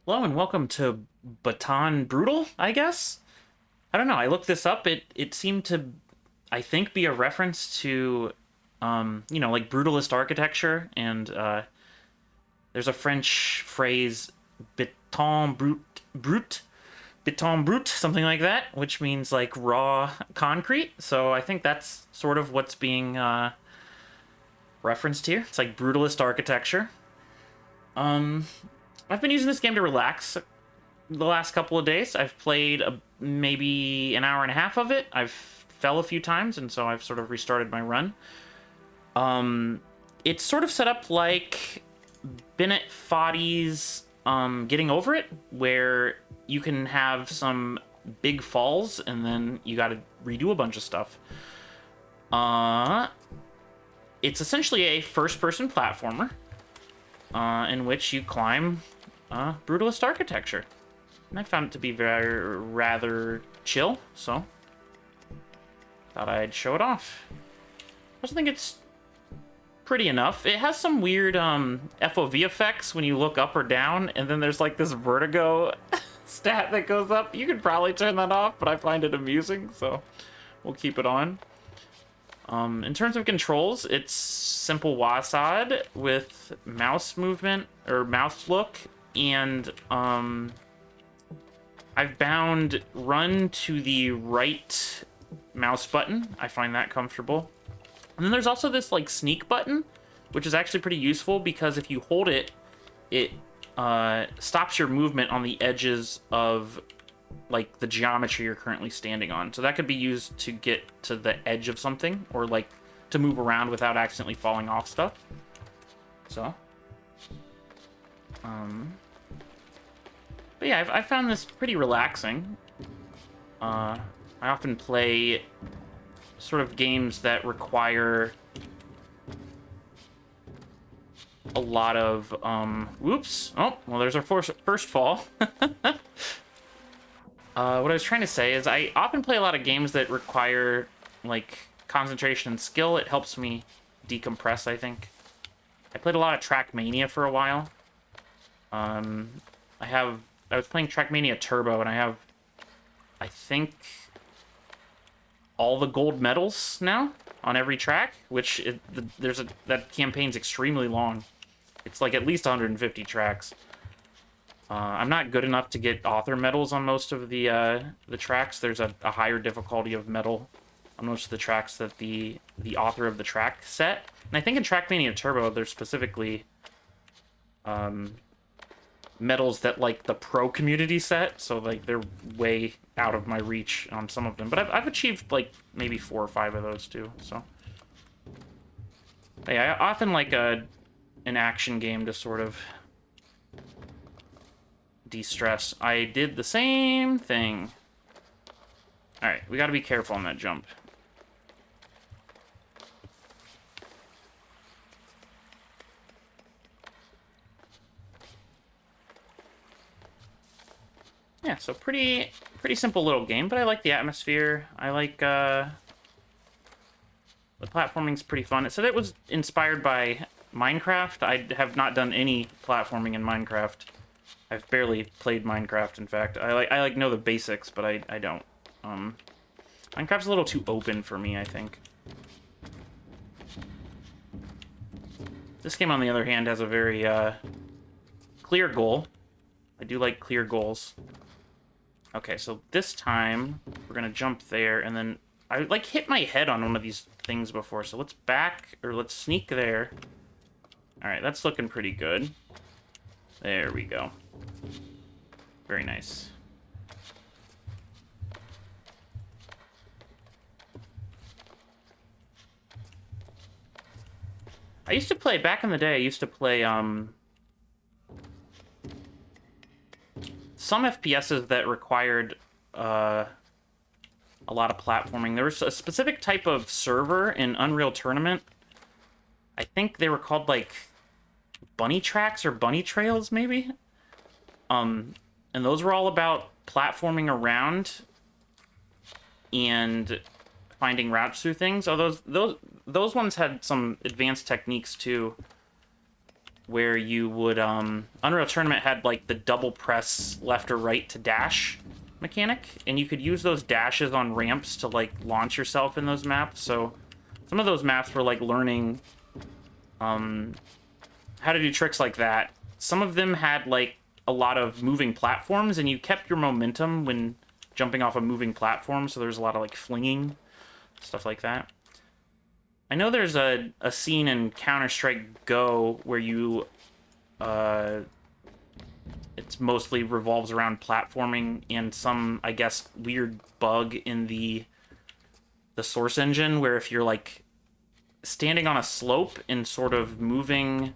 Hello and welcome to Baton Brutal, I guess? I don't know, I looked this up. It seemed to, I think, be a reference to, like brutalist architecture. And there's a French phrase, beton brut, something like that, which means like raw concrete. So I think that's sort of what's being referenced here. It's like brutalist architecture. Um, I've been using this game to relax the last couple of days. I've played maybe an hour and a half of it. I've fell a few times, and so I've sort of restarted my run. It's sort of set up like Bennett Foddy's Getting Over It, where you can have some big falls, and then you got to redo a bunch of stuff. It's essentially a first-person platformer in which you climb brutalist architecture. And I found it to be rather chill, so thought I'd show it off. I also think it's pretty enough. It has some weird FOV effects when you look up or down, and then there's like this vertigo stat that goes up. You could probably turn that off, but I find it amusing, so we'll keep it on. In terms of controls, it's simple WASD with mouse movement, or mouse look, and I've bound run to the right mouse button. I find that comfortable. And then there's also this like sneak button, which is actually pretty useful because if you hold it, it stops your movement on the edges of like the geometry you're currently standing on. So that could be used to get to the edge of something, or like to move around without accidentally falling off stuff. So, but yeah, I've found this pretty relaxing. I often play sort of games that require a lot of, whoops. Oh, well, there's our first fall. What I was trying to say is I often play a lot of games that require, like, concentration and skill. It helps me decompress, I think. I played a lot of Trackmania for a while. I was playing Trackmania Turbo, and I think, all the gold medals now on every track, which that campaign's extremely long. It's like at least 150 tracks. I'm not good enough to get author medals on most of the tracks. There's a higher difficulty of medal on most of the tracks that the author of the track set. And I think in Trackmania Turbo, there's specifically medals that like the pro community set, so like they're way out of my reach on some of them. But I've achieved like maybe 4 or 5 of those too. So yeah, I often like an action game to sort of de-stress. I did the same thing. All right, we got to be careful on that jump. Yeah, so pretty simple little game, but I like the atmosphere. I like the platforming's pretty fun. It said it was inspired by Minecraft. I have not done any platforming in Minecraft. I've barely played Minecraft, in fact. I know the basics, but I don't. Minecraft's a little too open for me, I think. This game, on the other hand, has a very clear goal. I do like clear goals. Okay, so this time we're gonna jump there, and then I like hit my head on one of these things before, so let's sneak there. All right, that's looking pretty good. There we go. Very nice. I used to play, back in the day, I used to play, some FPSs that required, a lot of platforming. There was a specific type of server in Unreal Tournament. I think they were called, like, bunny tracks or bunny trails, maybe? And those were all about platforming around and finding routes through things. Oh, those ones had some advanced techniques too. where you would, Unreal Tournament had, like, the double press left or right to dash mechanic, and you could use those dashes on ramps to, like, launch yourself in those maps. So some of those maps were, like, learning, how to do tricks like that. Some of them had, like, a lot of moving platforms, and you kept your momentum when jumping off a moving platform, so there's a lot of, like, flinging, stuff like that. I know there's a scene in Counter-Strike Go where you, it's mostly revolves around platforming and some, I guess, weird bug in the source engine where if you're, like, standing on a slope and sort of moving,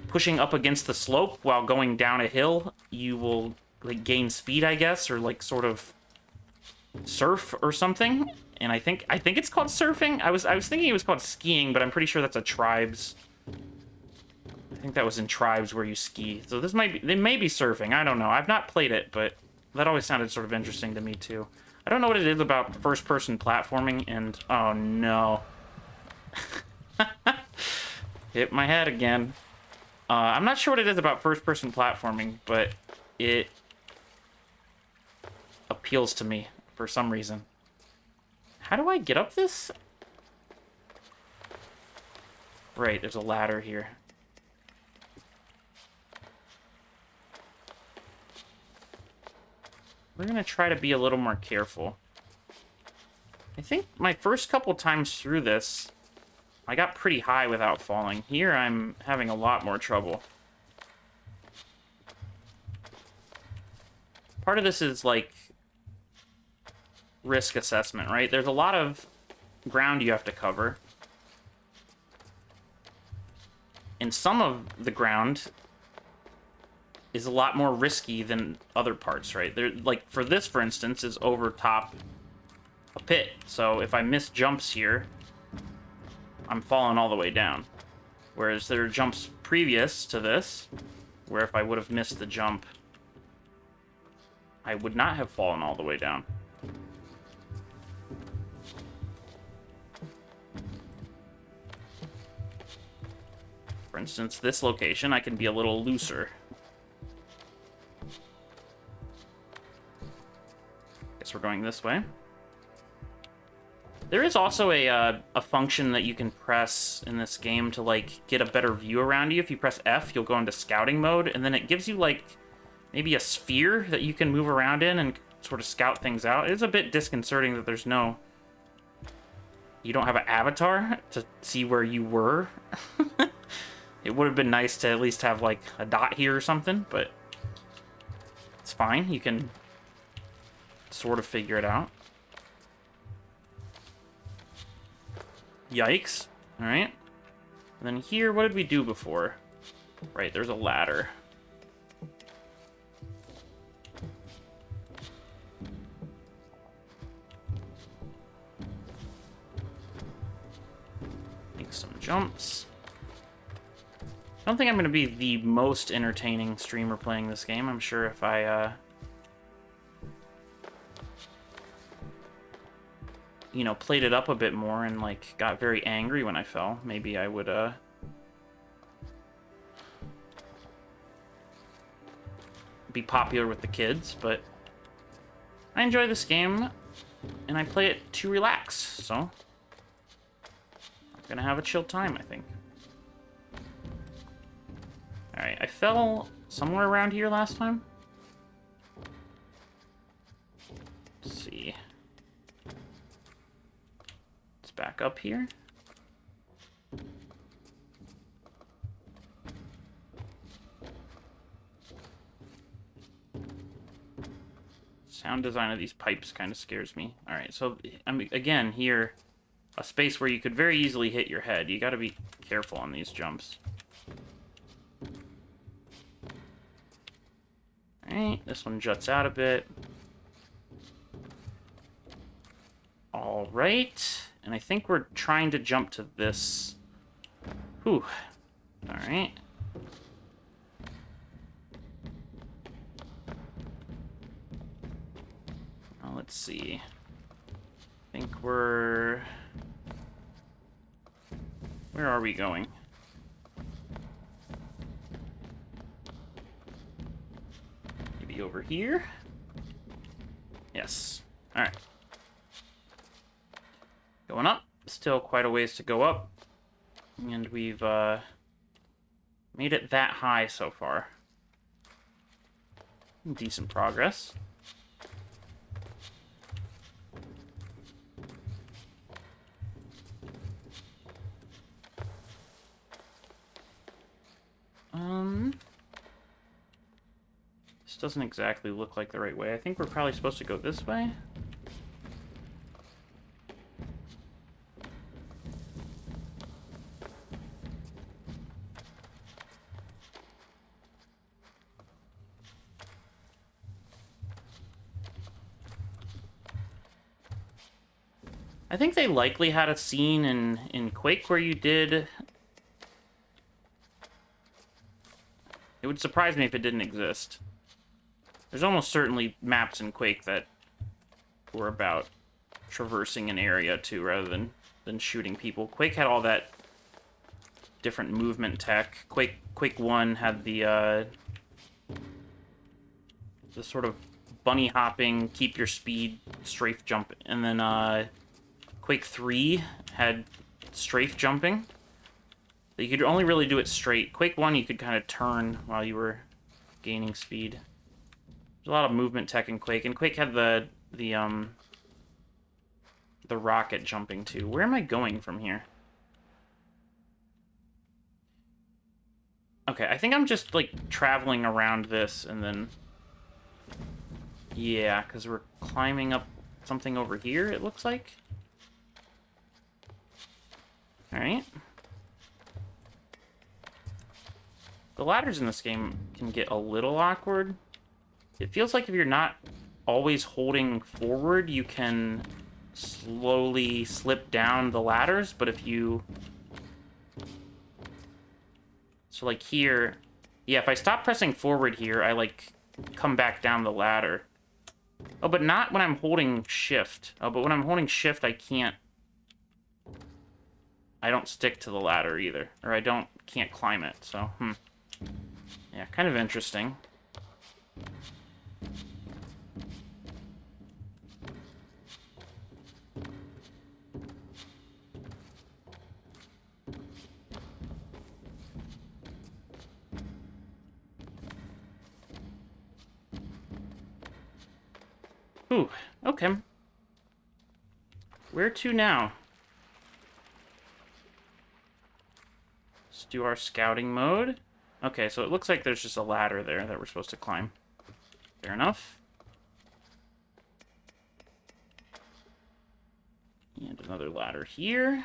pushing up against the slope while going down a hill, you will, like, gain speed, I guess, or, like, sort of surf or something. And I think it's called surfing. I was thinking it was called skiing, but I'm pretty sure that's a Tribes. I think that was in Tribes where you ski. So this might be, they may be surfing. I don't know. I've not played it, but that always sounded sort of interesting to me too. I don't know what it is about first-person platforming, and oh no, hit my head again. I'm not sure what it is about first-person platforming, but it appeals to me for some reason. How do I get up this? Right, there's a ladder here. We're gonna try to be a little more careful. I think my first couple times through this, I got pretty high without falling. Here, I'm having a lot more trouble. Part of this is, like, risk assessment, right? There's a lot of ground you have to cover. And some of the ground is a lot more risky than other parts, right? There, like, for this, for instance, is over top a pit. So if I miss jumps here, I'm falling all the way down. Whereas there are jumps previous to this, where if I would have missed the jump, I would not have fallen all the way down. For instance, this location, I can be a little looser. Guess we're going this way. There is also a function that you can press in this game to, like, get a better view around you. If you press F, you'll go into scouting mode, and then it gives you, like, maybe a sphere that you can move around in and sort of scout things out. It's a bit disconcerting that there's no... You don't have an avatar to see where you were. It would have been nice to at least have, like, a dot here or something, but it's fine. You can sort of figure it out. Yikes. Alright. And then here, what did we do before? Right, there's a ladder. Make some jumps. I don't think I'm going to be the most entertaining streamer playing this game. I'm sure if I, you know, played it up a bit more and, like, got very angry when I fell, maybe I would, be popular with the kids, but I enjoy this game, and I play it to relax, so I'm gonna have a chill time, I think. Alright, I fell somewhere around here last time. Let's see. Let's back up here. Sound design of these pipes kind of scares me. Alright, so, again, here, a space where you could very easily hit your head. You gotta be careful on these jumps. Alright, this one juts out a bit. Alright, and I think we're trying to jump to this. Whew. Alright. Well, let's see. I think we're... Where are we going? be over here. Yes. All right. Going up. Still quite a ways to go up. And we've made it that high so far. Decent progress. This doesn't exactly look like the right way. I think we're probably supposed to go this way. I think they likely had a scene in Quake where you did... It would surprise me if it didn't exist. There's almost certainly maps in Quake that were about traversing an area, too, rather than shooting people. Quake had all that different movement tech. Quake 1 had the sort of bunny hopping, keep your speed, strafe jump, and then Quake 3 had strafe jumping. You could only really do it straight. Quake 1, you could kind of turn while you were gaining speed. There's a lot of movement tech in Quake, and Quake had the rocket jumping too. Where am I going from here? Okay, I think I'm just like traveling around this and then... Yeah, because we're climbing up something over here, it looks like. Alright. The ladders in this game can get a little awkward. It feels like if you're not always holding forward, you can slowly slip down the ladders, but if you... So like here... Yeah, if I stop pressing forward here, I like come back down the ladder. Oh, but not when I'm holding shift. Oh, but when I'm holding shift, I can't... I don't stick to the ladder either. Or I can't climb it, so, Yeah, kind of interesting. Ooh, okay. Where to now? Let's do our scouting mode. Okay, so it looks like there's just a ladder there that we're supposed to climb. Fair enough. And another ladder here.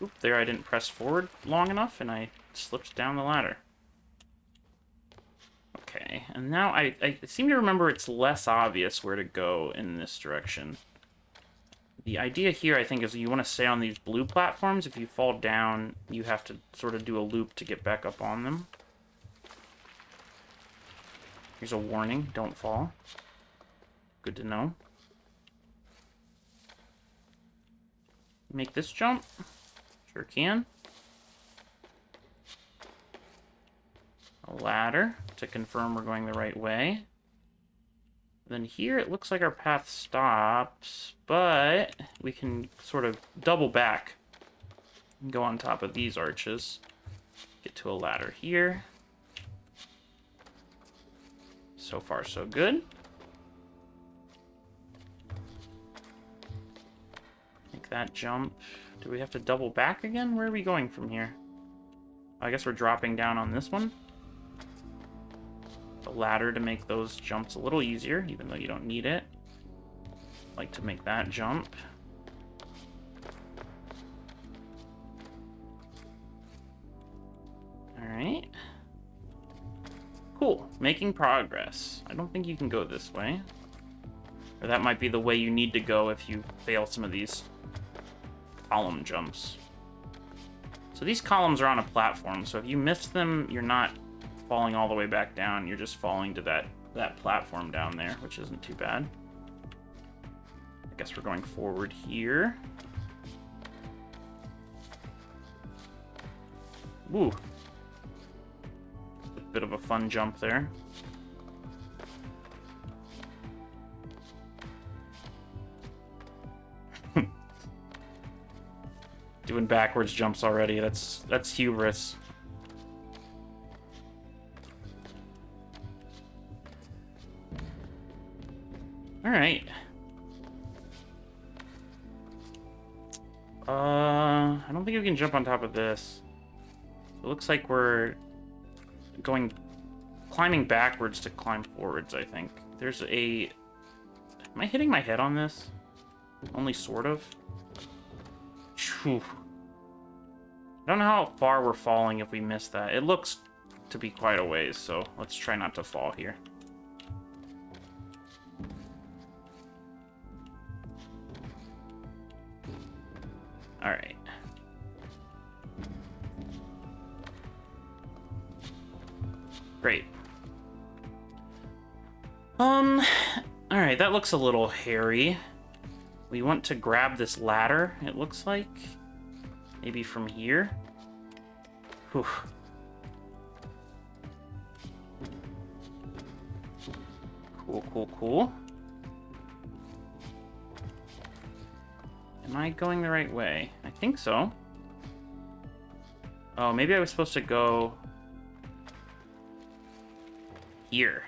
Oop, there I didn't press forward long enough, and I slipped down the ladder. Okay, and now I seem to remember it's less obvious where to go in this direction. The idea here, I think, is you want to stay on these blue platforms. If you fall down, you have to sort of do a loop to get back up on them. Here's a warning, don't fall. Good to know. Make this jump. Sure can. A ladder to confirm we're going the right way. Then here it looks like our path stops, but we can sort of double back and go on top of these arches. Get to a ladder here. So far, so good. Make that jump. Do we have to double back again? Where are we going from here? I guess we're dropping down on this one. The ladder to make those jumps a little easier, even though you don't need it. Like to make that jump. Alright. Cool. Making progress. I don't think you can go this way. Or that might be the way you need to go if you fail some of these column jumps. So these columns are on a platform, so if you miss them, you're not falling all the way back down, you're just falling to that platform down there, which isn't too bad. I guess we're going forward here. Ooh. A bit of a fun jump there. Doing backwards jumps already. That's hubris. All right. I don't think we can jump on top of this. It looks like we're climbing backwards to climb forwards, I think. There's a... Am I hitting my head on this? Only sort of. Phew. I don't know how far we're falling if we miss that. It looks to be quite a ways, so let's try not to fall here. Alright. Great. Alright, that looks a little hairy. We want to grab this ladder, it looks like. Maybe from here. Whew. Cool, cool, cool. Am I going the right way? I think so. Oh, maybe I was supposed to go here.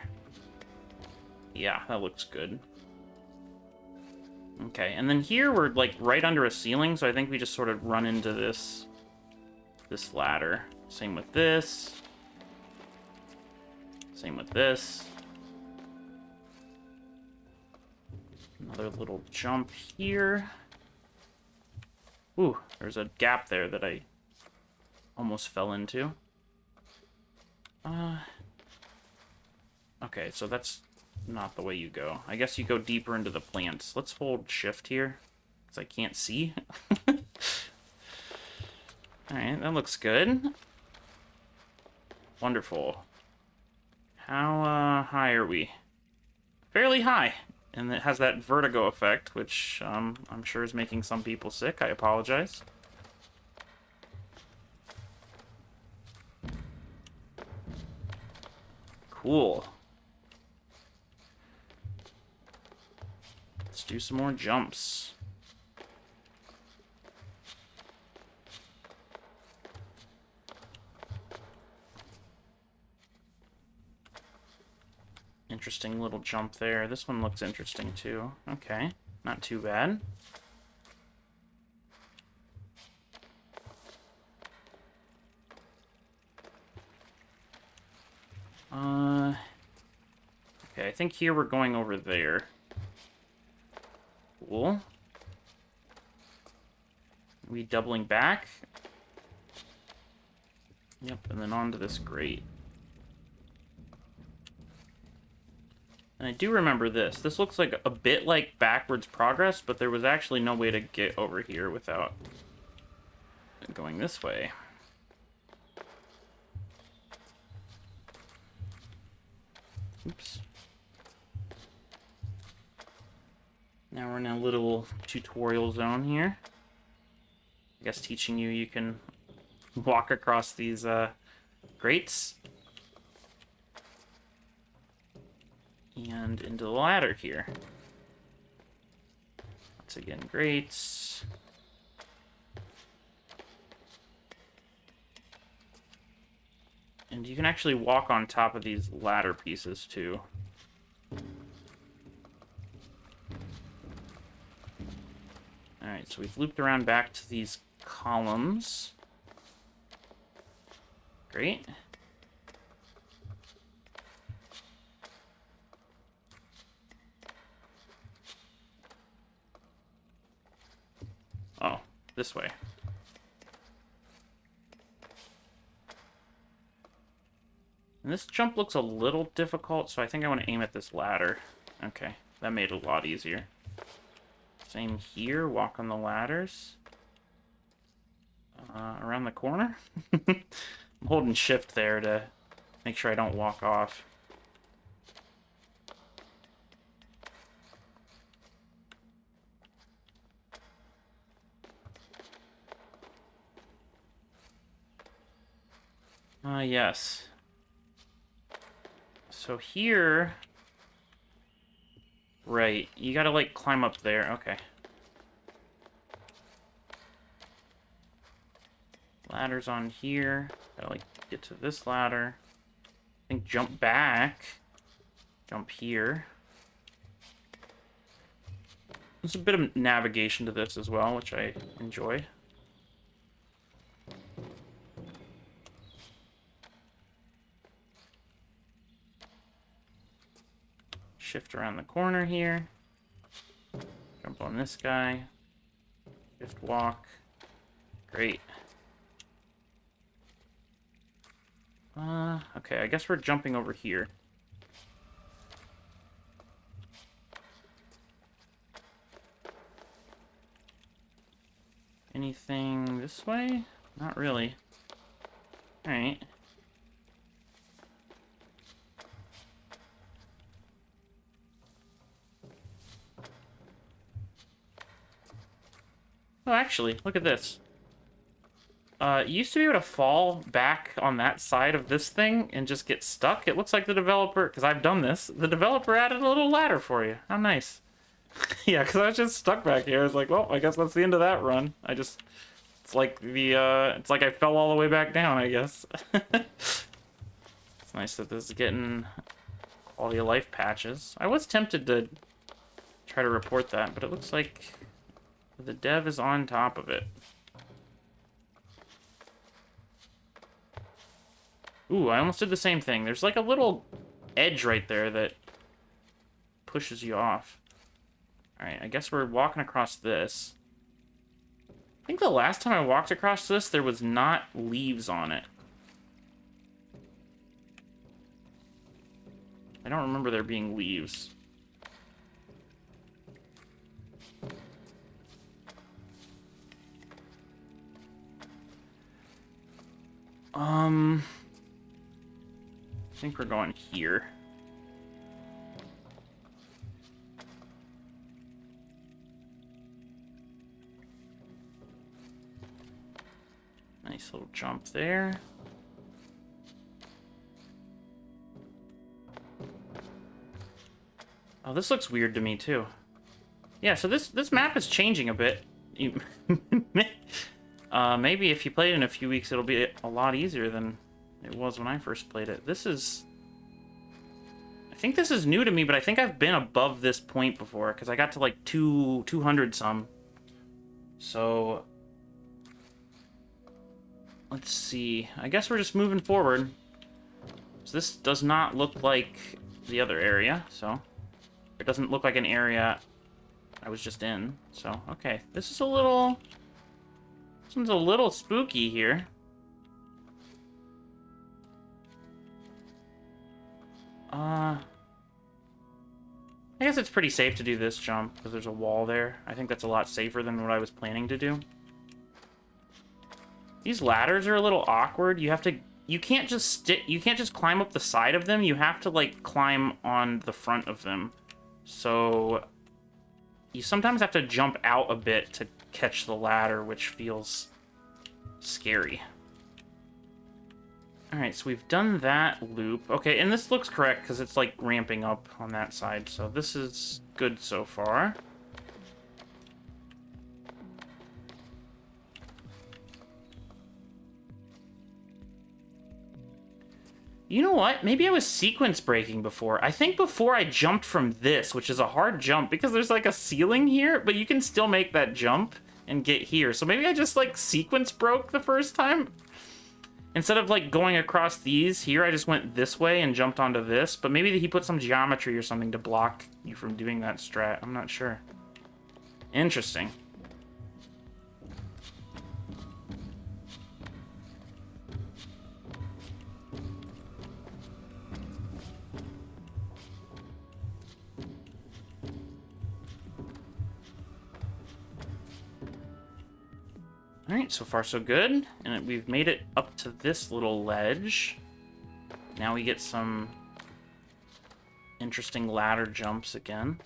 Yeah, that looks good. Okay, and then here we're like right under a ceiling, so I think we just sort of run into this ladder. Same with this. Same with this. Another little jump here. Ooh, there's a gap there that I almost fell into. Okay, so that's not the way you go. I guess you go deeper into the plants. Let's hold shift here, because I can't see. Alright, that looks good. Wonderful. How high are we? Fairly high. And it has that vertigo effect, which I'm sure is making some people sick. I apologize. Cool. Let's do some more jumps. Interesting little jump there. This one looks interesting too. Okay, not too bad. Okay, I think here we're going over there. Cool. Are we doubling back? Yep, and then onto this grate. And I do remember this. This looks like a bit like backwards progress, but there was actually no way to get over here without going this way. Oops. Now we're in a little tutorial zone here. I guess teaching you can walk across these grates. And into the ladder here. Once again, grates. And you can actually walk on top of these ladder pieces too. Alright, so we've looped around back to these columns. Great. Oh, this way. And this jump looks a little difficult, so I think I want to aim at this ladder. Okay, that made it a lot easier. Same here, walk on the ladders. Around the corner? I'm holding shift there to make sure I don't walk off. Yes. So here... Right, you gotta, like, climb up there. Okay. Ladder's on here. Gotta, like, get to this ladder. I think jump back. Jump here. There's a bit of navigation to this as well, which I enjoy. Shift around the corner here. Jump on this guy. Shift walk. Great. Okay, I guess we're jumping over here. Anything this way? Not really. Alright. Oh, actually, look at this. You used to be able to fall back on that side of this thing and just get stuck. It looks like the developer, because I've done this, the developer added a little ladder for you. How nice. Yeah, because I was just stuck back here. I was like, well, I guess that's the end of that run. It's like it's like I fell all the way back down, I guess. It's nice that this is getting quality of life patches. I was tempted to try to report that, but it looks like the dev is on top of it. Ooh, I almost did the same thing. There's like a little edge right there that pushes you off. Alright, I guess we're walking across this. I think the last time I walked across this, there was not leaves on it. I don't remember there being leaves. I think we're going here. Nice little jump there. Oh, this looks weird to me too. Yeah, so this map is changing a bit. Maybe if you play it in a few weeks, it'll be a lot easier than it was when I first played it. I think this is new to me, but I think I've been above this point before, because I got to like 200 some. So let's see. I guess we're just moving forward. So this does not look like the other area, so it doesn't look like an area I was just in. So, okay. This one's a little spooky here. I guess it's pretty safe to do this jump, because there's a wall there. I think that's a lot safer than what I was planning to do. These ladders are a little awkward. You can't just climb up the side of them. You have to, like, climb on the front of them. So you sometimes have to jump out a bit to catch the ladder, which feels scary. Alright, so we've done that loop. Okay, and this looks correct because it's like ramping up on that side, so this is good so far. You know what? Maybe I was sequence breaking before. I think before I jumped from this, which is a hard jump, because there's like a ceiling here, but you can still make that jump and get here. So maybe I just like sequence broke the first time. Instead of like going across these here, I just went this way and jumped onto this. But maybe he put some geometry or something to block you from doing that strat. I'm not sure. Interesting. Alright, so far so good. And we've made it up to this little ledge. Now we get some interesting ladder jumps again.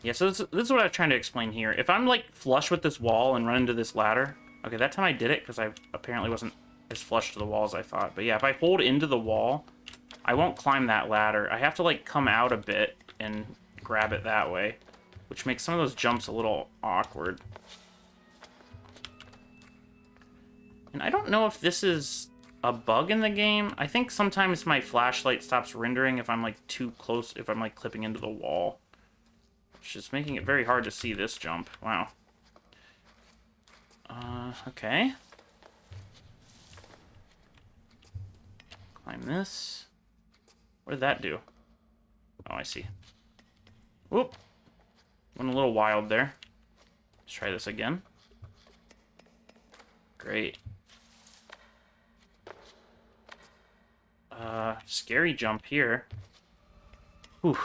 Yeah, so this is what I'm trying to explain here. If I'm, like, flush with this wall and run into this ladder... Okay, that time I did it because I apparently wasn't as flush to the wall as I thought. But yeah, if I hold into the wall, I won't climb that ladder. I have to, like, come out a bit and grab it that way, which makes some of those jumps a little awkward. And I don't know if this is a bug in the game. I think sometimes my flashlight stops rendering if I'm like too close, if I'm like clipping into the wall. It's just making it very hard to see this jump. Wow. Okay. Climb this. What did that do? Oh, I see. Whoop. Went a little wild there. Let's try this again. Great. Scary jump here. Whew.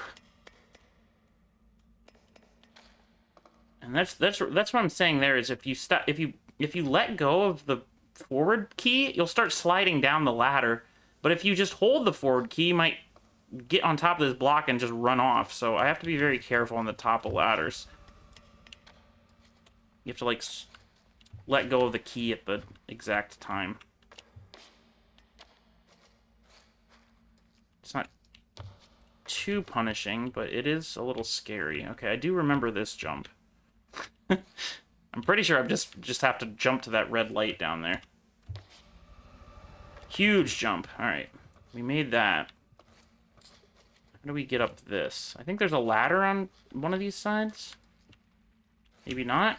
And that's what I'm saying there is if you let go of the forward key, you'll start sliding down the ladder. But if you just hold the forward key, you might get on top of this block and just run off. So I have to be very careful on the top of ladders. You have to like let go of the key at the exact time. It's not too punishing, but it is a little scary. Okay, I do remember this jump. I'm pretty sure I just have to jump to that red light down there. Huge jump. All right, we made that. How do we get up this? I think there's a ladder on one of these sides. Maybe not.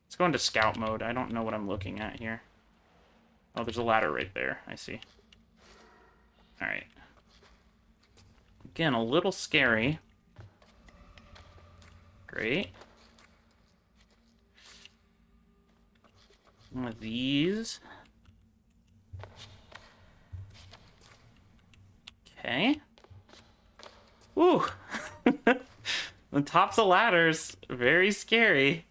Let's go into scout mode. I don't know what I'm looking at here. Oh, there's a ladder right there. I see. All right. Again, a little scary. Great. One of these. Okay. Woo! The tops of ladders, very scary.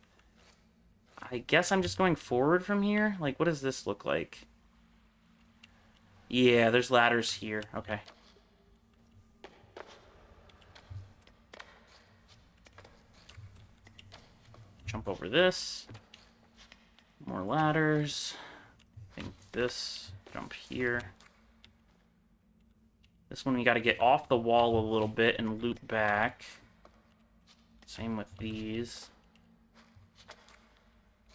I guess I'm just going forward from here. Like, what does this look like? Yeah, there's ladders here. Okay. Jump over this. More ladders. I think this. Jump here. This one we got to get off the wall a little bit and loop back. Same with these.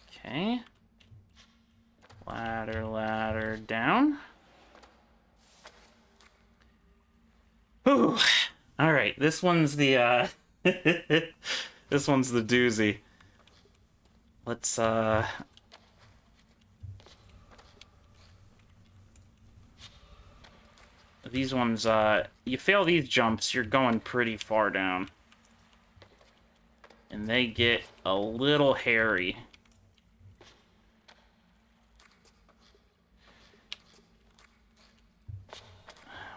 Okay. Ladder, ladder, down. Whew. All right, this one's the this one's the doozy. Let's these ones, you fail these jumps, you're going pretty far down. And they get a little hairy.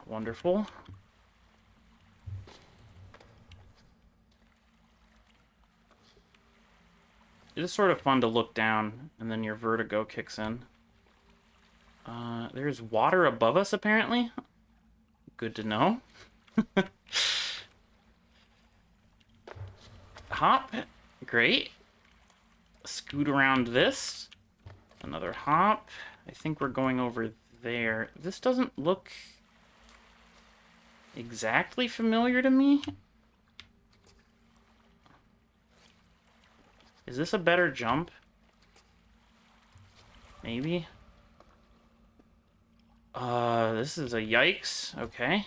Wonderful. It is sort of fun to look down, and then your vertigo kicks in. There's water above us, apparently. Good to know. Hop. Great. Scoot around this. Another hop. I think we're going over there. This doesn't look exactly familiar to me. Is this a better jump? Maybe. This is a yikes. Okay.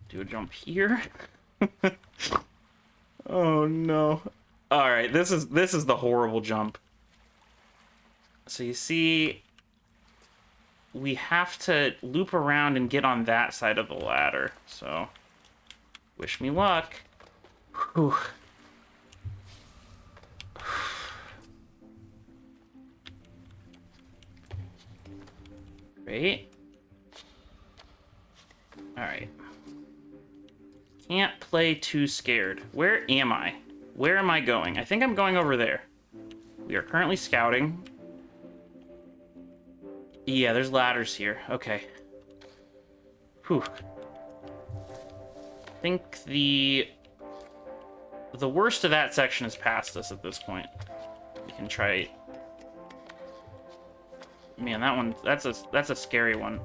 Do a jump here. Oh no. All right, this is the horrible jump. So you see, we have to loop around and get on that side of the ladder. So, wish me luck. Whew. Great. Alright. Can't play too scared. Where am I? Where am I going? I think I'm going over there. We are currently scouting. Yeah, there's ladders here. Okay. Whew. I think the worst of that section is past us at this point. We can try. Man, that one, that's a scary one.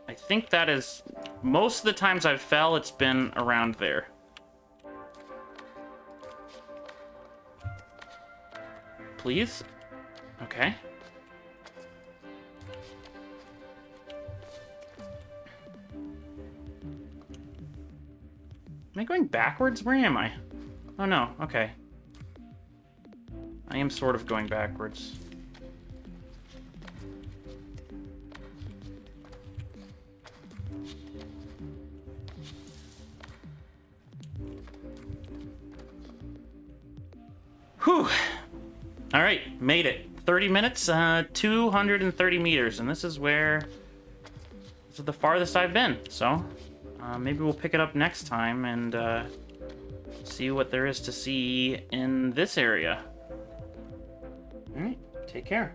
I think that is, most of the times I've fell, it's been around there. please. Okay. Am I going backwards? Where am I? Oh, no. Okay. I am sort of going backwards. Whew. All right, made it. 30 minutes, 230 meters, and this is the farthest I've been. So maybe we'll pick it up next time and see what there is to see in this area. All right, take care.